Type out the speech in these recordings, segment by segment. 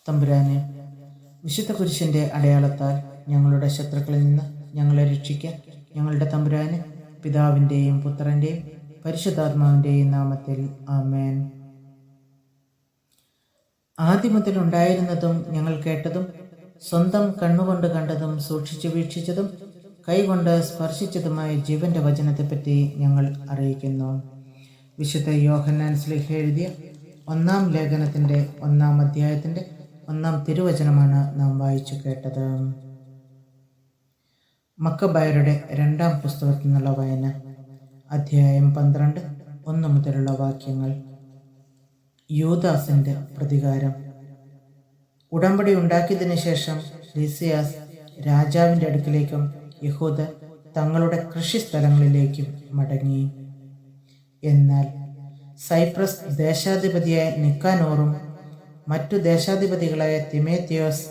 തമ്പുരാനെ, വിശുദ്ധ കുരിശിൻ്റെ അടയാളത്താൽ ഞങ്ങളുടെ ശത്രുക്കളിൽ നിന്ന് ഞങ്ങളെ രക്ഷിക്കാൻ ഞങ്ങളുടെ തമ്പുരാനെ, പിതാവിൻ്റെയും പുത്രൻ്റെയും പരിശുദ്ധാത്മാവിൻ്റെയും നാമത്തിൽ ആമേൻ. ആദ്യം മുതൽ ഉണ്ടായിരുന്നതും ഞങ്ങൾ കേട്ടതും സ്വന്തം കണ്ണുകൊണ്ട് കണ്ടതും സൂക്ഷിച്ചു വീക്ഷിച്ചതും കൈകൊണ്ട് സ്പർശിച്ചതുമായ ജീവന്റെ വചനത്തെപ്പറ്റി ഞങ്ങൾ അറിയിക്കുന്നു. വിശുദ്ധ യോഹന്നാൻ ശ്ലീഹ എഴുതിയ 1-ാം ലേഖനത്തിൻ്റെ 1-ാം അധ്യായത്തിൻ്റെ 1-ാം തിരുവചനമാണ് നാം വായിച്ചു കേട്ടത്. മക്കബായരുടെ 2-ാം പുസ്തകത്തിൽ നിന്നുള്ള വായന, അധ്യായം 12, 1 മുതലുള്ള വാക്യങ്ങൾ. യൂദാസിൻ്റെ പ്രതികാരം. ഉടമ്പടി ഉണ്ടാക്കിയതിനു ശേഷം ലിസിയാസ് രാജാവിൻ്റെ അടുക്കിലേക്കും യഹൂദർ തങ്ങളുടെ കൃഷിസ്ഥലങ്ങളിലേക്കും മടങ്ങി. എന്നാൽ സൈപ്രസ് ദേശാധിപതിയായ നിക്കാനോറും മറ്റു ദേശാധിപതികളായ തിമോത്തിയോസ്,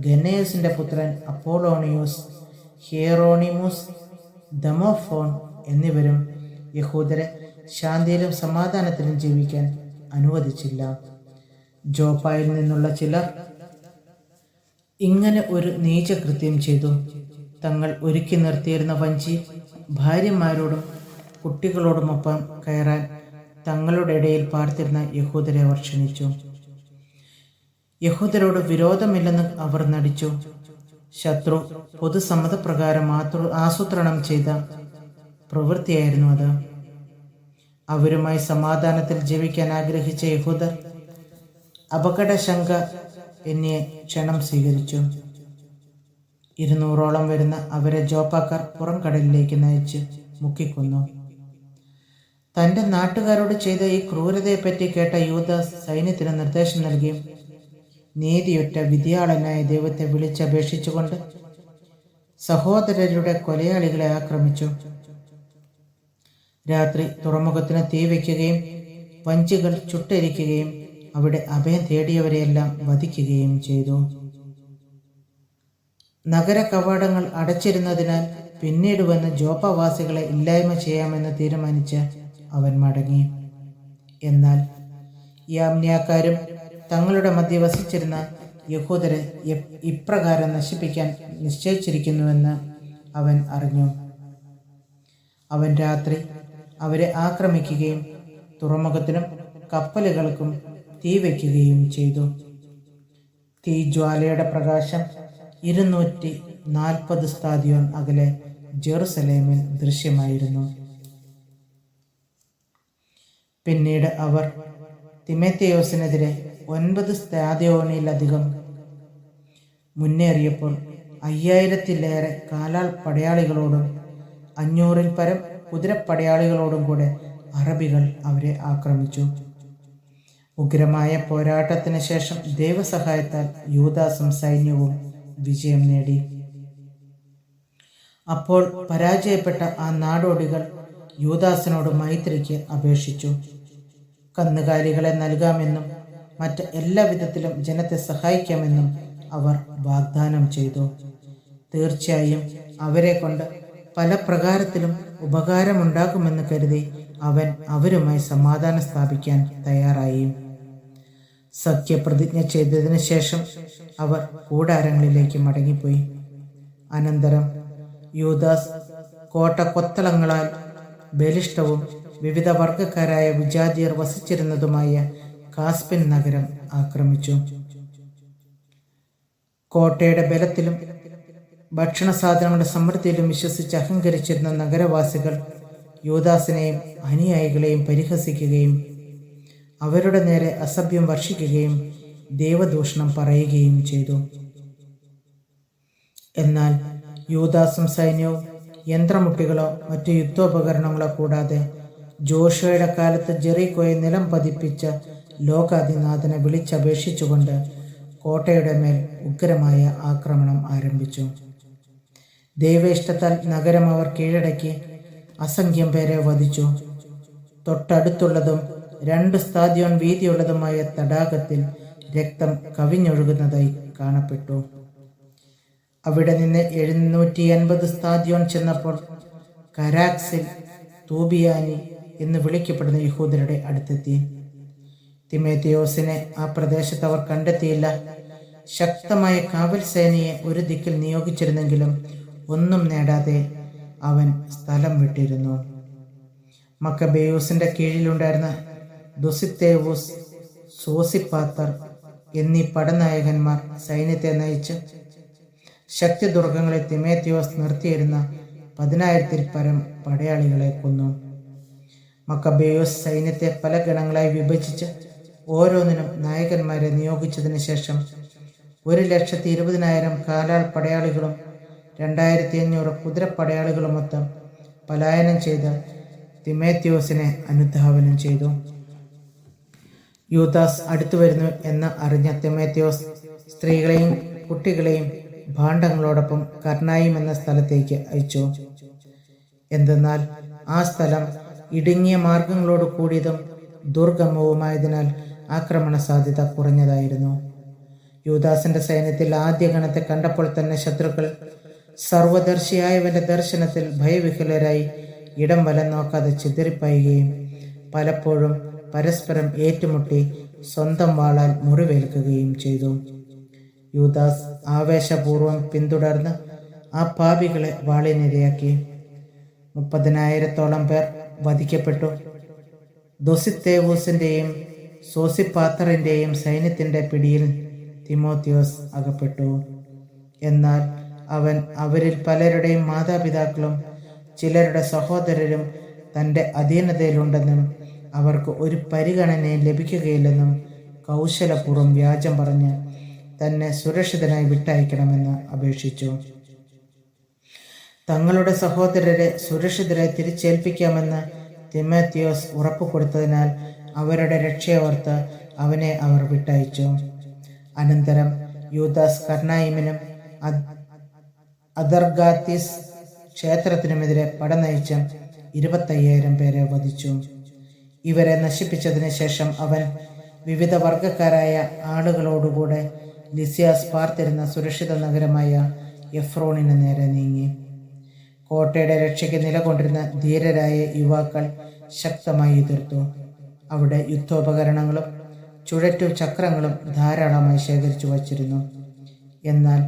ഗന്നേസിൻ്റെ പുത്രൻ അപ്പോളോണിയോസ്, ഹിയറോണിമൂസ്, ദമോഫോൺ എന്നിവരും യഹൂദരെ ശാന്തിയിലും സമാധാനത്തിലും ജീവിക്കാൻ അനുവദിച്ചില്ല. ജോപ്പായിൽ നിന്നുള്ള ചിലർ ഇങ്ങനെ ഒരു നീചകൃത്യം ചെയ്തു. തങ്ങൾ ഒരുക്കി നിർത്തിയിരുന്ന വഞ്ചി ഭാര്യമാരോടും കുട്ടികളോടുമൊപ്പം കയറാൻ തങ്ങളുടെ ഇടയിൽ പാർത്തിരുന്ന യഹൂദരെ അവർ ക്ഷണിച്ചു. യഹൂദരോട് വിരോധമില്ലെന്ന് അവർ നടിച്ചു. ശത്രു പൊതുസമ്മതപ്രകാരം ആസൂത്രണം ചെയ്ത പ്രവൃത്തിയായിരുന്നു അത്. അവരുമായി സമാധാനത്തിൽ ജീവിക്കാൻ ആഗ്രഹിച്ച യഹൂദർ അപകടശങ്ക എന്നിയെ ക്ഷണം സ്വീകരിച്ചു. 200ഓളം വരുന്ന അവരെ ജോപ്പാക്കാർ പുറം കടലിലേക്ക് നയിച്ച് മുക്കിക്കൊന്നു. തൻ്റെ നാട്ടുകാരോട് ചെയ്ത ഈ ക്രൂരതയെപ്പറ്റി കേട്ട യൂദാസ് സൈന്യത്തിന് നിർദ്ദേശം നൽകിയും നീതിയുറ്റ വിധിയാളനായ ദൈവത്തെ വിളിച്ചപേക്ഷിച്ചുകൊണ്ട് സഹോദരരുടെ കൊലയാളികളെ ആക്രമിച്ചു. രാത്രി തുറമുഖത്തിന് തീ വയ്ക്കുകയും വഞ്ചികൾ ചുട്ടരിക്കുകയും അവിടെ അഭയം തേടിയവരെയെല്ലാം വധിക്കുകയും ചെയ്തു. നഗര കവാടങ്ങൾ അടച്ചിരുന്നതിനാൽ പിന്നീട് വന്ന് ജോപ്പവാസികളെ ഇല്ലായ്മ ചെയ്യാമെന്ന് തീരുമാനിച്ച് അവൻ മടങ്ങി. എന്നാൽ യാമ്ന്യാക്കാരും തങ്ങളുടെ മധ്യ വസിച്ചിരുന്ന യഹൂദരെ ഇപ്രകാരം നശിപ്പിക്കാൻ നിശ്ചയിച്ചിരിക്കുന്നുവെന്ന് അവൻ അറിഞ്ഞു. അവൻ രാത്രി അവരെ ആക്രമിക്കുകയും തുറമുഖത്തിനും കപ്പലുകൾക്കും തീ വയ്ക്കുകയും ചെയ്തു. തീജ്വാലയുടെ പ്രകാശം 240 സ്താദിയോൻ അകലെ ജെറുസലേമിൽ ദൃശ്യമായിരുന്നു. പിന്നീട് അവർ തിമോത്തിയോസിനെതിരെ 9 സ്താദിയോനിലധികം മുന്നേറിയപ്പോൾ 5000-ലേറെ കാലാൾ പടയാളികളോടും 500-ൽ പരം കുതിരപ്പടയാളികളോടും കൂടെ അറബികൾ അവരെ ആക്രമിച്ചു. ഉഗ്രമായ പോരാട്ടത്തിന് ശേഷം ദൈവസഹായത്താൽ യൂദാസും സൈന്യവും വിജയം നേടി. അപ്പോൾ പരാജയപ്പെട്ട ആ നാടോടികൾ യൂദാസിനോട് മൈത്രിക്ക് അപേക്ഷിച്ചു. കന്നുകാലികളെ നൽകാമെന്നും മറ്റ് എല്ലാ വിധത്തിലും ജനത്തെ സഹായിക്കാമെന്നും അവർ വാഗ്ദാനം ചെയ്തു. തീർച്ചയായും അവരെ കൊണ്ട് പല പ്രകാരത്തിലും ഉപകാരമുണ്ടാകുമെന്ന് കരുതി അവൻ അവരുമായി സമാധാനം സ്ഥാപിക്കാൻ തയ്യാറായി. സത്യപ്രതിജ്ഞ ചെയ്തതിനു ശേഷം അവർ കൂടാരങ്ങളിലേക്ക് മടങ്ങിപ്പോയി. അനന്തരം യൂദാസ് കോട്ടക്കൊത്തളങ്ങളാൽ ബലിഷ്ഠവും വിവിധ വർഗക്കാരായ വിജാതിയർ വസിച്ചിരുന്നതുമായ കാസ്പിൻ നഗരം ആക്രമിച്ചു. കോട്ടയുടെ ബലത്തിലും ഭക്ഷണ സാധനങ്ങളുടെ സമൃദ്ധിയിലും വിശ്വസിച്ച് അഹങ്കരിച്ചിരുന്ന നഗരവാസികൾ യൂദാസിനെയും അനുയായികളെയും പരിഹസിക്കുകയും അവരുടെ നേരെ അസഭ്യം വർഷിക്കുകയും ദൈവദൂഷണം പറയുകയും ചെയ്തു. എന്നാൽ യൂദാസും സൈന്യവും യന്ത്രമുട്ടികളോ മറ്റു യുദ്ധോപകരണങ്ങളോ കൂടാതെ ജോഷുവയുടെ കാലത്ത് ജെറിക്കോയെ നിലം പതിപ്പിച്ച ലോകാധിനാഥനെ വിളിച്ചപേക്ഷിച്ചുകൊണ്ട് കോട്ടയുടെ മേൽ ഉഗ്രമായ ആക്രമണം ആരംഭിച്ചു. ദൈവേഷ്ടത്താൽ നഗരം അവർ കീഴടക്കി അസംഖ്യം പേരെ വധിച്ചു. തൊട്ടടുത്തുള്ളതും 2 സ്താദിയോൻ വീതിയുള്ളതുമായ തടാകത്തിൽ രക്തം കവിഞ്ഞൊഴുകുന്നതായി കാണപ്പെട്ടു. അവിടെ നിന്ന് 780 സ്താദിയോൻ ചെന്നപ്പോൾ കരാക്സിൽ തൂബിയാനി എന്ന് വിളിക്കപ്പെടുന്ന യഹൂദരുടെ അടുത്തെത്തി. തിമോത്തിയോസിനെ ആ പ്രദേശത്ത് അവർ കണ്ടെത്തിയില്ല. ശക്തമായ കാവൽ സേനയെ ഒരു ദിക്കിൽ നിയോഗിച്ചിരുന്നെങ്കിലും ഒന്നും നേടാതെ അവൻ സ്ഥലം വിട്ടിരുന്നു. മക്കബേയൂസിന്റെ കീഴിലുണ്ടായിരുന്ന ദൊസിത്തേവൂസ്, സോസിപ്പാത്തർ എന്നീ പടനായകന്മാർ സൈന്യത്തെ നയിച്ച് ശക്തിദുർഗങ്ങളിൽ തിമോത്തിയോസ് നിർത്തിയിരുന്ന 10,000-ൽ പരം പടയാളികളെ കൊന്നു. മക്കബേയോസ് സൈന്യത്തെ പല ഗണങ്ങളായി വിഭജിച്ച് ഓരോന്നിനും നായകന്മാരെ നിയോഗിച്ചതിന് ശേഷം 1,20,000 കാലാൾ പടയാളികളും 2,500 കുതിരപ്പടയാളികളുമൊത്ത് പലായനം ചെയ്ത് തിമോത്തിയോസിനെ അനുധാവനം ചെയ്തു. യൂദാസ് അടുത്തു വരുന്നു എന്ന് അറിഞ്ഞ തിമോത്തിയോസ് സ്ത്രീകളെയും കുട്ടികളെയും ഭാണ്ഡങ്ങളോടൊപ്പം കർണായിം എന്ന സ്ഥലത്തേക്ക് അയച്ചു. എന്തെന്നാൽ ആ സ്ഥലം ഇടുങ്ങിയ മാർഗങ്ങളോട് കൂടിയതും ദുർഗമവുമായതിനാൽ ആക്രമണ സാധ്യത കുറഞ്ഞതായിരുന്നു. യൂദാസിന്റെ സൈന്യത്തിൽ ആദ്യ ഗണത്തെ കണ്ടപ്പോൾ തന്നെ ശത്രുക്കൾ സർവദർശിയായവന്റെ ദർശനത്തിൽ ഭയവിഹ്വലരായി ഇടം വലം നോക്കാതെ ചിതറിപ്പായുകയും പലപ്പോഴും പരസ്പരം ഏറ്റുമുട്ടി സ്വന്തം വാളാൽ മുറിവേൽക്കുകയും ചെയ്തു. യൂദാസ് ആവേശപൂർവം പിന്തുടർന്ന് ആ പാപികളെ വാളിനിരയാക്കി. 30,000-ഓളം പേർ വധിക്കപ്പെട്ടു. ദൊസിത്തേവൂസിന്റെയും സോസിപ്പാത്തറിന്റെയും സൈന്യത്തിന്റെ പിടിയിൽ തിമോത്തിയോസ് അകപ്പെട്ടു. എന്നാൽ അവൻ അവരിൽ പലരുടെയും മാതാപിതാക്കളും ചിലരുടെ സഹോദരരും തൻ്റെ അധീനതയിലുണ്ടെന്നും അവർക്ക് ഒരു പരിഗണനയും ലഭിക്കുകയില്ലെന്നും കൗശലപൂർവ്വം വ്യാജം പറഞ്ഞ് തന്നെ സുരക്ഷിതനായി വിട്ടയക്കണമെന്ന് അപേക്ഷിച്ചു. തങ്ങളുടെ സഹോദരരെ സുരക്ഷിതരായി തിരിച്ചേൽപ്പിക്കാമെന്ന് തിമോത്തിയോസ് ഉറപ്പു കൊടുത്തതിനാൽ അവരുടെ രക്ഷയോർത്ത് അവനെ അവർ വിട്ടയച്ചു. അനന്തരം യൂദാസ് കർണായിമിനും അദർഗാത്തീസ് ക്ഷേത്രത്തിനുമെതിരെ പട നയിച്ച് 25,000 പേരെ വധിച്ചു. ഇവരെ നശിപ്പിച്ചതിന് ശേഷം അവൻ വിവിധ വർഗക്കാരായ ആളുകളോടുകൂടെ ലിസിയാസ് പാർത്തിരുന്ന സുരക്ഷിത നഗരമായ എഫ്രോണിന് നേരെ നീങ്ങി. കോട്ടയുടെ രക്ഷയ്ക്ക് നിലകൊണ്ടിരുന്ന ധീരരായ യുവാക്കൾ ശക്തമായി എതിർത്തു. അവിടെ യുദ്ധോപകരണങ്ങളും ചുഴറ്റു ചക്രങ്ങളും ധാരാളമായി ശേഖരിച്ചു വച്ചിരുന്നു. എന്നാൽ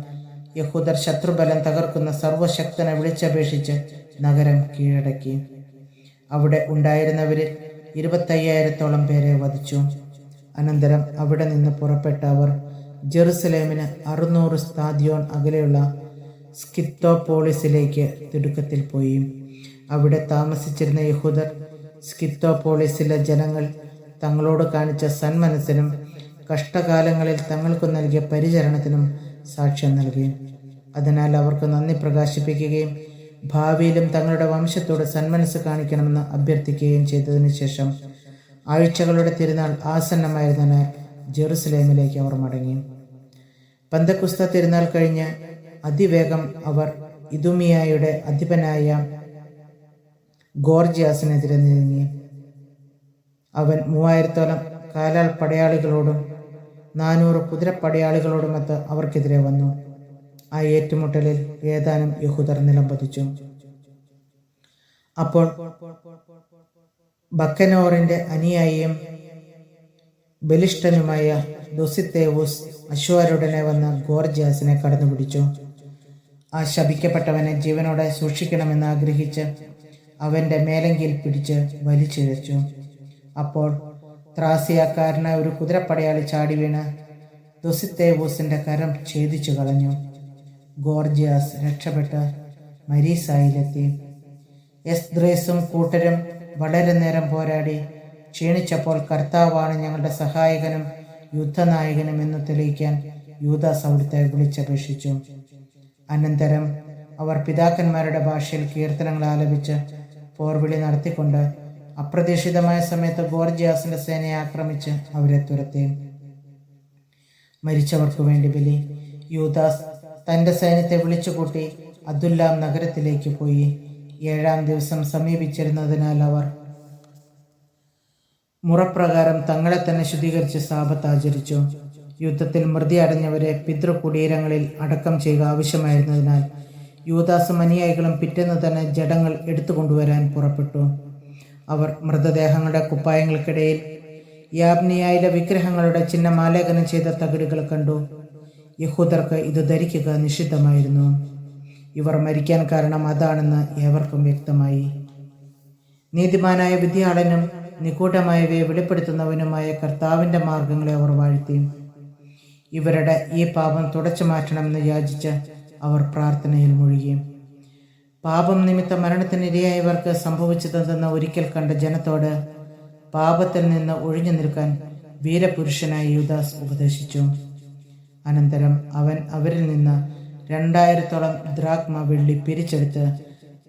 യഹൂദർ ശത്രുബലം തകർക്കുന്ന സർവശക്തനെ വിളിച്ചപേക്ഷിച്ച് നഗരം കീഴടക്കി. അവിടെ ഉണ്ടായിരുന്നവരിൽ 25,000-ഓളം പേരെ വധിച്ചു. അനന്തരം അവിടെ നിന്ന് പുറപ്പെട്ട അവർ ജെറുസലേമിന് 600 സ്താദ്യോൻ അകലെയുള്ള സ്കിത്തോപോളിസിലേക്ക് തിടുക്കത്തിൽ പോയി. അവിടെ താമസിച്ചിരുന്ന യഹൂദർ സ്കിത്തോപോളിസിലെ ജനങ്ങൾ തങ്ങളോട് കാണിച്ച സന്മനസ്സിനും കഷ്ടകാലങ്ങളിൽ തങ്ങൾക്ക് നൽകിയ പരിചരണത്തിനും സാക്ഷ്യം നൽകി. അതിനാൽ അവർക്ക് നന്ദി പ്രകാശിപ്പിക്കുകയും ഭാവിയിലും തങ്ങളുടെ വംശത്തോട് സന്മനസ് കാണിക്കണമെന്ന് അഭ്യർത്ഥിക്കുകയും ചെയ്തതിനു ശേഷം ആഴ്ചകളുടെ തിരുനാൾ ആസന്നമായിരുന്നതിനാൽ ജെറുസലേമിലേക്ക് അവർ മടങ്ങി. പെന്തക്കുസ്ത തിരുനാൾ കഴിഞ്ഞ് അതിവേഗം അവർ ഇദുമിയായുടെ അധിപനായ ഗോർജിയാസിനെതിരെ നീങ്ങി. അവൻ 3,000-ഓളം കാലാൾ പടയാളികളോടും 400 കുതിരപ്പടയാളികളോടുമൊത്ത് അവർക്കെതിരെ വന്നു. ആ ഏറ്റുമുട്ടലിൽ ഏതാനും യഹൂദർ നിലംപതിച്ചു. അപ്പോൾ ബക്കനോറിന്റെ അനുയായിയും ബലിഷ്ഠനുമായ ദൊസിത്തേവൂസ് അശ്വാരുടനെ വന്ന് ഗോർജിയാസിനെ കടന്നുപിടിച്ചു. ആ ശപിക്കപ്പെട്ടവനെ ജീവനോടെ സൂക്ഷിക്കണമെന്ന് ആഗ്രഹിച്ച് അവന്റെ മേലങ്കിയിൽ പിടിച്ച് വലിച്ചിഴച്ചു. അപ്പോൾ ത്രാസിയാക്കാരനായ ഒരു കുതിരപ്പടയാളി ചാടി വീണ് ദൊസിത്തേവൂസിന്റെ കരം ഛേദിച്ചു കളഞ്ഞു. ഗോർജിയാസ് രക്ഷപ്പെട്ട് മരീസായിലെത്തി. എസ്ദ്രേസും കൂട്ടരും വളരെ നേരം പോരാടി ക്ഷീണിച്ചപ്പോൾ കർത്താവാണ് ഞങ്ങളുടെ സഹായകനും യുദ്ധനായകനും എന്ന് തെളിയിക്കാൻ യൂദാസ് അവിടുത്തെ വിളിച്ചപേക്ഷിച്ചു. അനന്തരം അവർ പിതാക്കന്മാരുടെ ഭാഷയിൽ കീർത്തനങ്ങൾ ആലപിച്ച് പോർവിളി നടത്തിക്കൊണ്ട് അപ്രതീക്ഷിതമായ സമയത്ത് ഗോർജിയാസിന്റെ സേനയെ ആക്രമിച്ച് അവരെ തുരത്തി. മരിച്ചവർക്കു വേണ്ടി ബലി. യൂദാസ് തന്റെ സൈന്യത്തെ വിളിച്ചുകൂട്ടി അദുല്ലാം നഗരത്തിലേക്ക് പോയി. 7-ാം ദിവസം സമീപിച്ചിരുന്നതിനാൽ അവർ മുറപ്രകാരം തങ്ങളെ തന്നെ ശുദ്ധീകരിച്ച് സാബത്ത് ആചരിച്ചു. യുദ്ധത്തിൽ മൃതി അടഞ്ഞവരെ പിതൃകുടീരങ്ങളിൽ അടക്കം ചെയ്യുക ആവശ്യമായിരുന്നതിനാൽ യൂദാസും അനുയായികളും പിറ്റേന്ന് തന്നെ ജഡങ്ങൾ എടുത്തുകൊണ്ടുവരാൻ പുറപ്പെട്ടു. അവർ മൃതദേഹങ്ങളുടെ കുപ്പായങ്ങൾക്കിടയിൽ യാബ്നിയായിലെ വിഗ്രഹങ്ങളുടെ ചിഹ്നം ആലേഖനം ചെയ്ത തകിടുകൾ കണ്ടു. യഹൂദർക്ക് ഇത് ധരിക്കുക നിഷിദ്ധമായിരുന്നു. ഇവർ മരിക്കാൻ കാരണം അതാണെന്ന് ഏവർക്കും വ്യക്തമായി. നീതിമാനായ വിധിയാളനും നിഗൂഢമായവയെ വെളിപ്പെടുത്തുന്നവനുമായ കർത്താവിൻ്റെ മാർഗങ്ങളെ അവർ വാഴ്ത്തി. ഇവരുടെ ഈ പാപം തുടച്ചു മാറ്റണമെന്ന് യാചിച്ച് അവർ പ്രാർത്ഥനയിൽ മുഴുകി. പാപം നിമിത്തം മരണത്തിനിരയായവർക്ക് സംഭവിച്ചതെന്ന ഒരിക്കൽ കണ്ട ജനത്തോട് പാപത്തിൽ നിന്ന് ഒഴിഞ്ഞു നിൽക്കാൻ വീരപുരുഷനായ യൂദാസ് ഉപദേശിച്ചു. അനന്തരം അവൻ അവരിൽ നിന്ന് 2000 ദ്രാഗ്മ വെള്ളി പിരിച്ചെടുത്ത്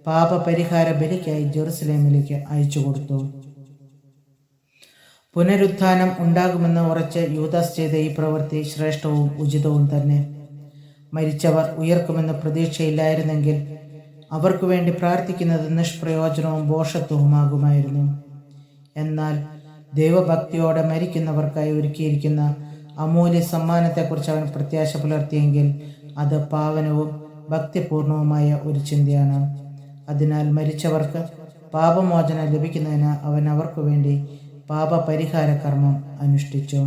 പാപപരിഹാര ബലിക്കായി ജെറുസലേമിലേക്ക് അയച്ചു കൊടുത്തു. പുനരുത്ഥാനം ഉണ്ടാകുമെന്ന് ഉറച്ച് യൂദാസ് ചെയ്ത ഈ പ്രവൃത്തി ശ്രേഷ്ഠവും ഉചിതവും തന്നെ. മരിച്ചവർ ഉയർക്കുമെന്ന് പ്രതീക്ഷയില്ലായിരുന്നെങ്കിൽ അവർക്ക് വേണ്ടി പ്രാർത്ഥിക്കുന്നത് നിഷ്പ്രയോജനവും ഭോഷത്വവുമാകുമായിരുന്നു. എന്നാൽ ദൈവഭക്തിയോടെ മരിക്കുന്നവർക്കായി ഒരുക്കിയിരിക്കുന്ന അമൂല്യ സമ്മാനത്തെക്കുറിച്ച് അവൻ പ്രത്യാശ പുലർത്തിയെങ്കിൽ അത് പാവനവും ഭക്തിപൂർണവുമായ ഒരു ചിന്തയാണ്. അതിനാൽ മരിച്ചവർക്ക് പാപമോചനം ലഭിക്കുന്നതിന് അവൻ അവർക്ക് വേണ്ടി പാപപരിഹാര കർമ്മം അനുഷ്ഠിച്ചു.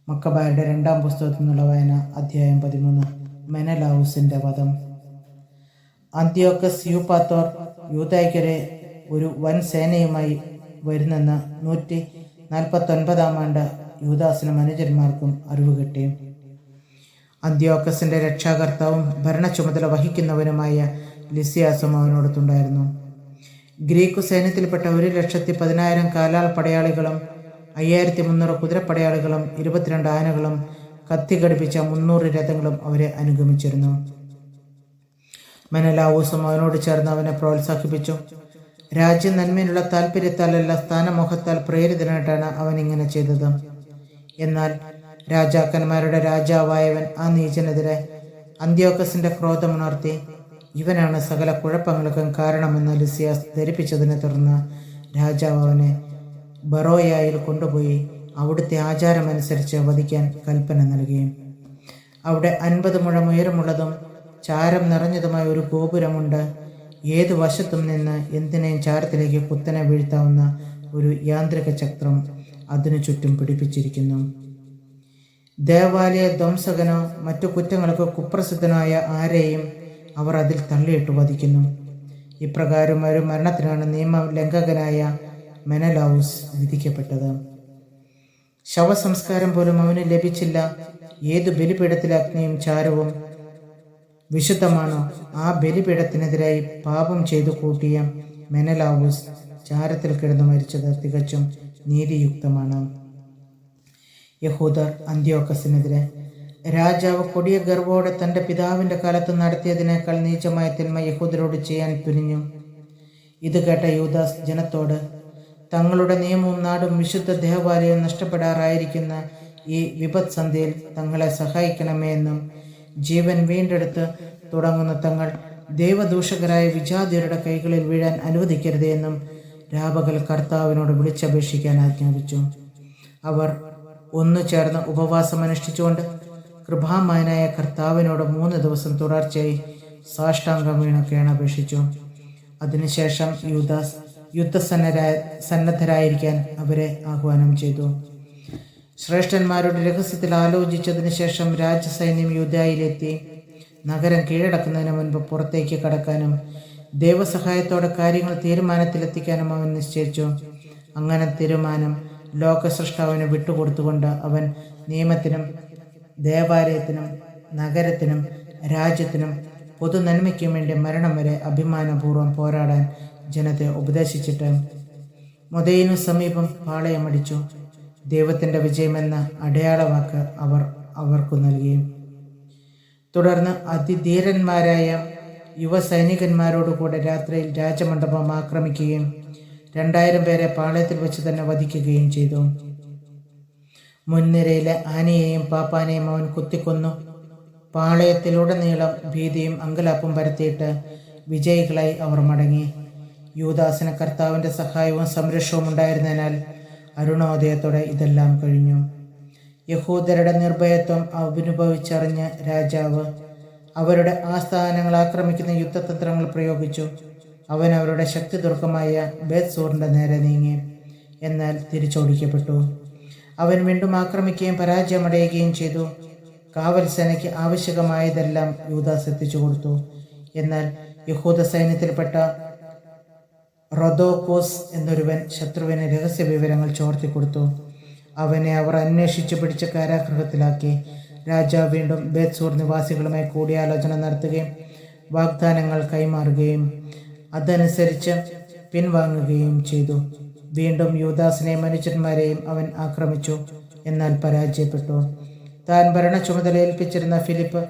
മക്കബായരുടെ 2-ാം പുസ്തകത്തിൽ നിന്നുള്ള വായന, അധ്യായം 13. മെനലാവുസിൻ്റെ വധം. അന്ത്യോക്കസ് യൂപ്പാത്തോർ യൂദായ്ക്കെതിരെ ഒരു വൻ സേനയുമായി വരുന്നെന്ന് 149-ാം ആണ്ട് യൂദാസിനും അനുചരന്മാർക്കും അറിവ് കിട്ടി. അന്ത്യോക്കസിൻ്റെ രക്ഷാകർത്താവും ഭരണ ചുമതല വഹിക്കുന്നവനുമായ ലിസിയാസും അവനോടൊത്തുണ്ടായിരുന്നു. ഗ്രീക്കു സൈന്യത്തിൽപ്പെട്ട 1,10,000 കാലാൾ പടയാളികളും 5,300 കുതിരപ്പടയാളികളും 22 ആനകളും കത്തി ഘടിപ്പിച്ച 300 രഥങ്ങളും അവരെ അനുഗമിച്ചിരുന്നു. മെനലാവൂസും അവനോട് ചേർന്ന് അവനെ പ്രോത്സാഹിപ്പിച്ചു. രാജ്യ നന്മയിലുള്ള താല്പര്യത്താലല്ല, സ്ഥാനമോഹത്താൽ പ്രേരിതനായിട്ടാണ് അവൻ ഇങ്ങനെ ചെയ്തത്. എന്നാൽ രാജാക്കന്മാരുടെ രാജാവായവൻ ആ നീചനെതിരെ അന്ത്യോക്കസിന്റെ ക്രോധമുണർത്തി. ഇവനാണ് സകല കുഴപ്പങ്ങൾക്കും കാരണമെന്ന് ലിസിയാസ് ധരിപ്പിച്ചതിനെ തുടർന്ന് രാജാവ് അവനെ ബറോയായിൽ കൊണ്ടുപോയി അവിടുത്തെ ആചാരമനുസരിച്ച് വധിക്കാൻ കൽപ്പന നൽകി. അവിടെ 50 മുഴം ഉയരമുള്ളതും ചാരം നിറഞ്ഞതുമായ ഒരു ഗോപുരമുണ്ട്. ഏതു വശത്തും നിന്ന് എന്തിനേയും ചാരത്തിലേക്ക് കുത്തനെ വീഴ്ത്താവുന്ന ഒരു യാന്ത്രിക ചക്രം അതിനു ചുറ്റും പിടിപ്പിച്ചിരിക്കുന്നു. ദേവാലയ ധ്വംസകനോ മറ്റു കുറ്റങ്ങൾക്ക് കുപ്രസിദ്ധനായ ആരെയും അവർ അതിൽ തള്ളിയിട്ട് വധിക്കുന്നു. ഇപ്രകാരം ഒരു മരണത്തിനാണ് നിയമലംഘകനായ മെനലാവുസ് വിധിക്കപ്പെട്ടത്. ശവസംസ്കാരം പോലും അവന് ലഭിച്ചില്ല. ഏതു ബലിപീഠത്തിലെ അഗ്നിയും ചാരവും വിശുദ്ധമാണോ ആ ബലിപീഠത്തിനെതിരായി പാപം ചെയ്തു കൂട്ടിയ മെനലാവുസ് ചാരത്തിൽ കിടന്നു മരിച്ചത് തികച്ചും നീതിയുക്തമാണ്. യഹൂദർ അന്ത്യോക്കസിനെതിരെ രാജാവ് കൊടിയ ഗർവോടെ തൻ്റെ പിതാവിൻ്റെ കാലത്ത് നടത്തിയതിനേക്കാൾ നീചമായ തിന്മ യഹൂദരോട് ചെയ്യാൻ തുനിഞ്ഞു. ഇത് കേട്ട യൂദാസ് ജനത്തോട്, തങ്ങളുടെ നിയമവും നാടും വിശുദ്ധ ദേവാലയവും നഷ്ടപ്പെടാറായിരിക്കുന്ന ഈ വിപത് സന്ധ്യയിൽ തങ്ങളെ സഹായിക്കണമേ എന്നും ജീവൻ വീണ്ടെടുത്ത് തുടങ്ങുന്ന തങ്ങൾ ദൈവദൂഷകരായ വിജാതിയരുടെ കൈകളിൽ വീഴാൻ അനുവദിക്കരുതേ എന്നും രാപകൽ കർത്താവിനോട് വിളിച്ചപേക്ഷിക്കാൻ ആജ്ഞാപിച്ചു. അവർ ഒന്നു ചേർന്ന് ഉപവാസം അനുഷ്ഠിച്ചുകൊണ്ട് കൃപാമയനായ കർത്താവിനോട് 3 ദിവസം തുടർച്ചയായി സാഷ്ടാംഗം വീണ് കേണപേക്ഷിച്ചു. അതിനുശേഷം യൂദാസ് യുദ്ധസന്നദ്ധരായിരിക്കാൻ അവരെ ആഹ്വാനം ചെയ്തു. ശ്രേഷ്ഠന്മാരുടെ രഹസ്യത്തിൽ ആലോചിച്ചതിന് ശേഷം രാജസൈന്യം യൂദായിലെത്തി. നഗരം കീഴടക്കുന്നതിന് മുൻപ് പുറത്തേക്ക് കടക്കാനും ദൈവസഹായത്തോടെ കാര്യങ്ങൾ തീരുമാനത്തിലെത്തിക്കാനും അവൻ നിശ്ചയിച്ചു. അങ്ങനെ തീരുമാനം ലോകസൃഷ്ടാവിന് വിട്ടുകൊടുത്തുകൊണ്ട് അവൻ നിയമത്തിനും ദേവാലയത്തിനും നഗരത്തിനും രാജ്യത്തിനും പൊതു നന്മയ്ക്കും വേണ്ടി മരണം വരെ അഭിമാനപൂർവ്വം പോരാടാൻ ജനത്തെ ഉപദേശിച്ചിട്ട് മൊദയിനു സമീപം പാളയമടിച്ചു. ദൈവത്തിൻ്റെ വിജയമെന്ന അടയാളവാക്ക് അവർ അവർക്കു നൽകി. തുടർന്ന് അതിധീരന്മാരായ യുവസൈനികന്മാരോടുകൂടെ രാത്രിയിൽ രാജമണ്ഡപം ആക്രമിക്കുകയും 2000 പേരെ പാളയത്തിൽ വെച്ച് തന്നെ വധിക്കുകയും ചെയ്തു. മുൻനിരയിലെ ആനയെയും പാപ്പാനെയും അവൻ കുത്തിക്കൊന്നു. പാളയത്തിലുടനീളം ഭീതിയും അങ്കലാപ്പും പരത്തിയിട്ട് വിജയികളായി അവർ മടങ്ങി. യൂദാസിന് കർത്താവിൻ്റെ സഹായവും സംരക്ഷണവും ഉണ്ടായിരുന്നതിനാൽ അരുണോദയത്തോടെ ഇതെല്ലാം കഴിഞ്ഞു. യഹൂദരുടെ നിർഭയത്വം അനുഭവിച്ചറിഞ്ഞ രാജാവ് അവരുടെ ആസ്ഥാനങ്ങൾ ആക്രമിക്കുന്ന യുദ്ധതന്ത്രങ്ങൾ പ്രയോഗിച്ചു. അവൻ അവരുടെ ശക്തി ദുർഗമായ ബേത്സൂറിൻ്റെ നേരെ നീങ്ങി. എന്നാൽ തിരിച്ചോടിക്കപ്പെട്ടു. അവൻ വീണ്ടും ആക്രമിക്കുകയും പരാജയമടയുകയും ചെയ്തു. കാവൽ സേനയ്ക്ക് ആവശ്യമായതെല്ലാം യൂദാസ് എത്തിച്ചു കൊടുത്തു. എന്നാൽ യഹൂദ സൈന്യത്തിൽപ്പെട്ട റൊദോക്കോസ് എന്നൊരുവൻ ശത്രുവിന് രഹസ്യ വിവരങ്ങൾ ചോർത്തിക്കൊടുത്തു. അവനെ അവർ അന്വേഷിച്ചു പിടിച്ച് കാരാഗൃഹത്തിലാക്കി. രാജാവ് വീണ്ടും ബേത്സൂർ നിവാസികളുമായി കൂടിയാലോചന നടത്തുകയും വാഗ്ദാനങ്ങൾ കൈമാറുകയും അതനുസരിച്ച് പിൻവാങ്ങുകയും ചെയ്തു. വീണ്ടും യൂദാസിനെയും മനുഷ്യന്മാരെയും അവൻ ആക്രമിച്ചു, എന്നാൽ പരാജയപ്പെട്ടു. താൻ ഭരണ ചുമതല ഏൽപ്പിച്ചിരുന്ന ഫിലിപ്പ്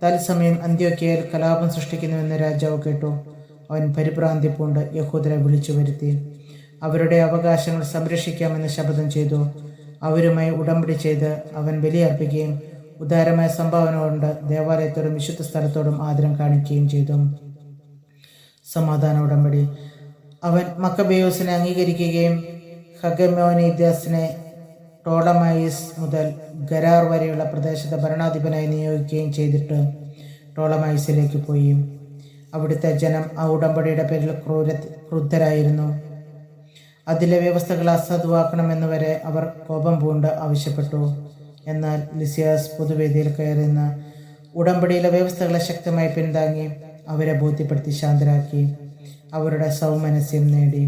തത്സമയം അന്ത്യോക്യയിൽ കലാപം സൃഷ്ടിക്കുന്നുവെന്ന് രാജാവ് കേട്ടു. അവൻ പരിഭ്രാന്തി പൂണ്ട് യഹൂദരെ വിളിച്ചു വരുത്തി അവരുടെ അവകാശങ്ങൾ സംരക്ഷിക്കാമെന്ന് ശപഥം ചെയ്തു. അവരുമായി ഉടമ്പടി ചെയ്ത് അവൻ ബലിയർപ്പിക്കുകയും ഉദാരമായ സംഭാവന കൊണ്ട് ദേവാലയത്തോടും വിശുദ്ധ സ്ഥലത്തോടും ആദരം കാണിക്കുകയും ചെയ്തു. സമാധാന ഉടമ്പടി. അവൻ മക്കബേയോസിനെ അംഗീകരിക്കുകയും ഹഗമോനിദ്യാസിനെ ടോളമൈസ് മുതൽ ഗരാർ വരെയുള്ള പ്രദേശത്തെ ഭരണാധിപനായി നിയോഗിക്കുകയും ചെയ്തിട്ട് ടോളമൈസിലേക്ക് പോയി. അവിടുത്തെ ജനം ആ ഉടമ്പടിയുടെ പേരിൽ ക്രുദ്ധരായിരുന്നു. അതിലെ വ്യവസ്ഥകൾ അസാധുവാക്കണമെന്ന് വരെ അവർ കോപം പൂണ്ട് ആവശ്യപ്പെട്ടു. എന്നാൽ ലിസിയാസ് പൊതുവേദിയിൽ കയറുന്ന ഉടമ്പടിയിലെ വ്യവസ്ഥകളെ ശക്തമായി പിന്താങ്ങി അവരെ ബോധ്യപ്പെടുത്തി ശാന്തരാക്കി അവരുടെ സൗമനസ്യം നേടി.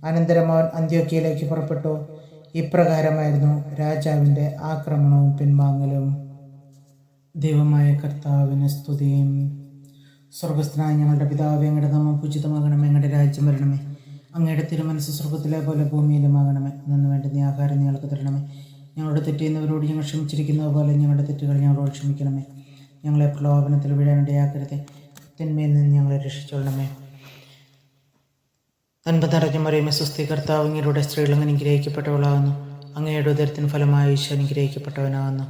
അനന്തരം അവൻ അന്ത്യോക്യയിലേക്ക് പുറപ്പെട്ടു. ഇപ്രകാരമായിരുന്നു രാജാവിൻ്റെ ആക്രമണവും പിൻവാങ്ങലും. ദൈവമായ കർത്താവിന് സ്തുതിയും. സ്വർഗസ്ഥനായ ഞങ്ങളുടെ പിതാവേ, അങ്ങയുടെ നാമം പൂജിതമാകണമേ, അങ്ങയുടെ രാജ്യം വരണമേ, അങ്ങയുടെ തിരുമനസ്സ് സ്വർഗത്തിലെ പോലെ ഭൂമിയിലുമാകണമേ. അന്നു വേണ്ട നീ ആഹാരം ഞങ്ങൾക്ക് തരണമേ. ഞങ്ങളുടെ തെറ്റുന്നവരോട് ഞങ്ങൾ ക്ഷമിച്ചിരിക്കുന്നത് പോലെ ഞങ്ങളുടെ തെറ്റുകൾ ഞങ്ങളോട് ക്ഷമിക്കണമേ. ഞങ്ങളെ പ്രലോഭനത്തിൽ വീഴാനിടയാക്കരുതേ, തിന്മയിൽ നിന്ന് ഞങ്ങളെ രക്ഷിച്ചോളണമേ. നന്മ നിറഞ്ഞ മറിയമേ, സ്വസ്തി, കർത്താവ് അങ്ങയുടെ സ്ത്രീകൾ അങ്ങ് അനുഗ്രഹിക്കപ്പെട്ടവളാകുന്നു. അങ്ങയുടെ ഉദരത്തിന് ഫലമായി ഈശോ അനുഗ്രഹിക്കപ്പെട്ടവനാകുന്നു.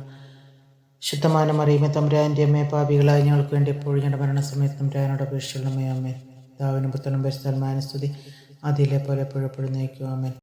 ശുദ്ധമായ മറിയമേ, തമ്പുരാൻ്റെ അമ്മേ, പാപികളായ ഞങ്ങൾക്ക് വേണ്ടി എപ്പോഴും ഞങ്ങളുടെ മരണസമയത്ത് തമ്പുരാനോട് അപേക്ഷിച്ചുള്ളമേ. അമ്മേ. പിതാവിനും പുത്രനും പരിശുദ്ധാത്മാവിനും സ്തുതി, ആദിയിലെ പോലെ എപ്പോഴും നയിക്കും. ആമേൻ.